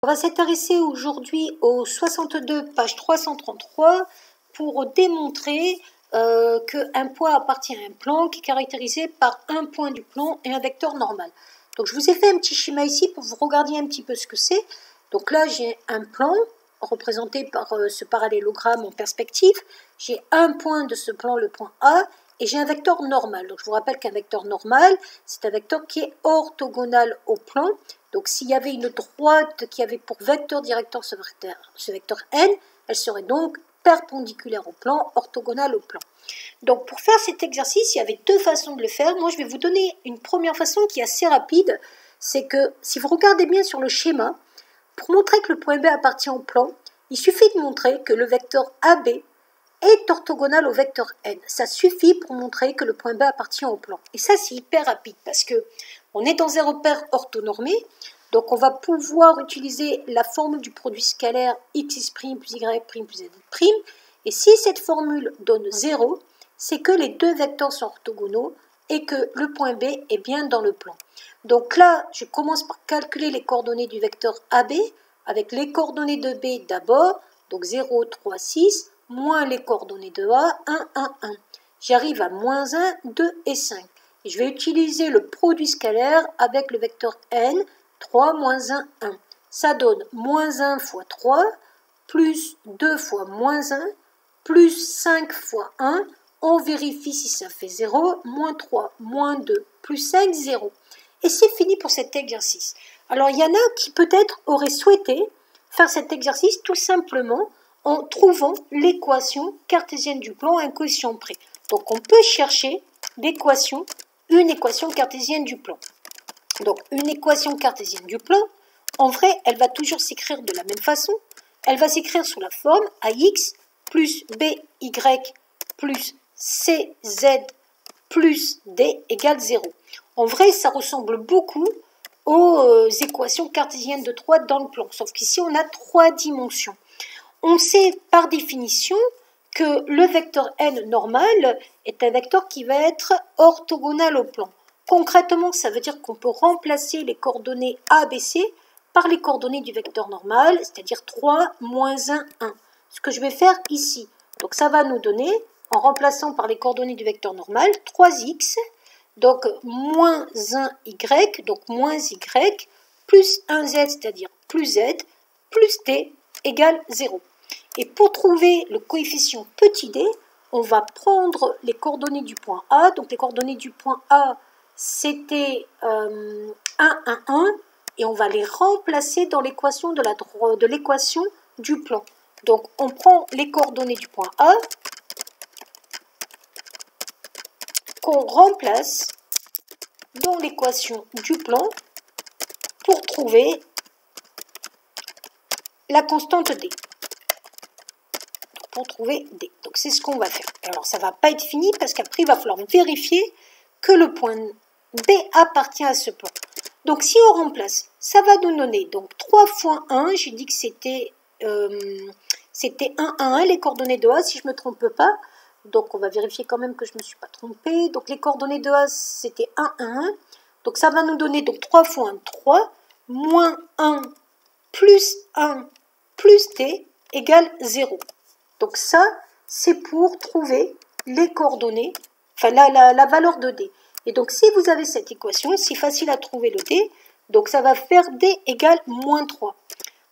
On va s'intéresser aujourd'hui au 62, page 333, pour démontrer qu'un point appartient à un plan qui est caractérisé par un point du plan et un vecteur normal. Donc je vous ai fait un petit schéma ici pour vous regarder un petit peu ce que c'est. Donc là j'ai un plan représenté par ce parallélogramme en perspective. J'ai un point de ce plan, le point A, et j'ai un vecteur normal. Donc je vous rappelle qu'un vecteur normal, c'est un vecteur qui est orthogonal au plan. Donc s'il y avait une droite qui avait pour vecteur directeur ce vecteur n, elle serait donc perpendiculaire au plan, orthogonale au plan. Donc pour faire cet exercice, il y avait deux façons de le faire. Moi je vais vous donner une première façon qui est assez rapide. C'est que si vous regardez bien sur le schéma, pour montrer que le point B appartient au plan, il suffit de montrer que le vecteur AB est orthogonal au vecteur n. Ça suffit pour montrer que le point B appartient au plan. Et ça, c'est hyper rapide parce que on est dans un repère orthonormé. Donc, on va pouvoir utiliser la formule du produit scalaire x' plus y' plus z'. Et si cette formule donne 0, c'est que les deux vecteurs sont orthogonaux et que le point B est bien dans le plan. Donc là, je commence par calculer les coordonnées du vecteur AB avec les coordonnées de B d'abord, donc 0, 3, 6, moins les coordonnées de A, 1, 1, 1. J'arrive à moins 1, 2 et 5. Et je vais utiliser le produit scalaire avec le vecteur n, 3, moins 1, 1. Ça donne moins 1 fois 3, plus 2 fois moins 1, plus 5 fois 1. On vérifie si ça fait 0, moins 3, moins 2, plus 5, 0. Et c'est fini pour cet exercice. Alors, il y en a qui peut-être auraient souhaité faire cet exercice tout simplement en trouvant l'équation cartésienne du plan à un coefficient près. Donc, on peut chercher une équation cartésienne du plan. Donc, une équation cartésienne du plan, en vrai, elle va toujours s'écrire de la même façon. Elle va s'écrire sous la forme AX plus BY plus CZ plus D égale 0. En vrai, ça ressemble beaucoup aux équations cartésiennes de droite dans le plan, sauf qu'ici, on a 3 dimensions. On sait par définition que le vecteur n normal est un vecteur qui va être orthogonal au plan. Concrètement, ça veut dire qu'on peut remplacer les coordonnées A, B, C par les coordonnées du vecteur normal, c'est-à-dire 3, moins 1, 1. Ce que je vais faire ici. Donc ça va nous donner, en remplaçant par les coordonnées du vecteur normal, 3x, donc moins 1y, donc moins y, plus 1z, c'est-à-dire plus z, plus d égale 0. Et pour trouver le coefficient petit d, on va prendre les coordonnées du point A. Donc les coordonnées du point A, c'était 1, 1, 1, et on va les remplacer dans l'équation de l'équation du plan. Donc on prend les coordonnées du point A, qu'on remplace dans l'équation du plan pour trouver la constante D. Pour trouver D. Donc c'est ce qu'on va faire. Alors ça ne va pas être fini parce qu'après il va falloir vérifier que le point B appartient à ce plan. Donc si on remplace, ça va nous donner donc 3 fois 1, j'ai dit que c'était 1, 1, 1, les coordonnées de A si je ne me trompe pas. Donc on va vérifier quand même que je ne me suis pas trompée. Donc les coordonnées de A c'était 1, 1, 1. Donc ça va nous donner donc 3 fois 1, 3, moins 1 plus D égale 0. Donc ça, c'est pour trouver les coordonnées, enfin la valeur de D. Et donc si vous avez cette équation, c'est facile à trouver le D. Donc ça va faire D égale moins 3.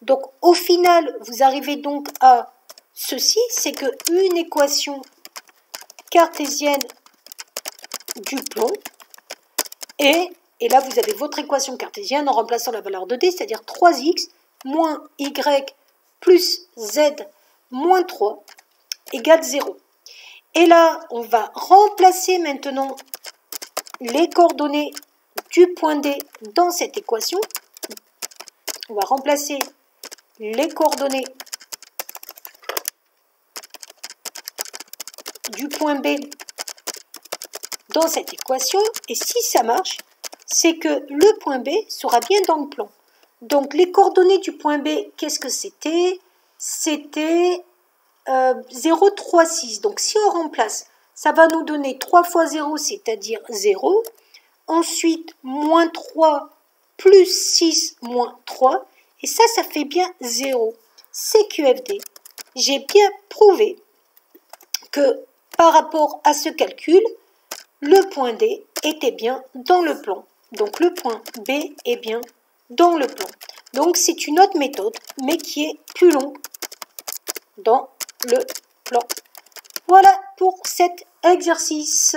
Donc au final, vous arrivez donc à ceci, c'est qu'une équation cartésienne du plan et là vous avez votre équation cartésienne en remplaçant la valeur de D, c'est-à-dire 3x moins y plus z moins 3 égale 0. Et là, on va remplacer maintenant les coordonnées du point D dans cette équation. On va remplacer les coordonnées du point B dans cette équation. Et si ça marche, c'est que le point B sera bien dans le plan. Donc les coordonnées du point B, qu'est-ce que c'était? C'était 0, 3, 6. Donc si on remplace, ça va nous donner 3 fois 0, c'est-à-dire 0. Ensuite, moins 3 plus 6 moins 3. Et ça fait bien 0. CQFD. J'ai bien prouvé que par rapport à ce calcul, le point D était bien dans le plan. Donc le point B est bien dans le plan. Donc c'est une autre méthode, mais qui est plus longue dans le plan. Voilà pour cet exercice.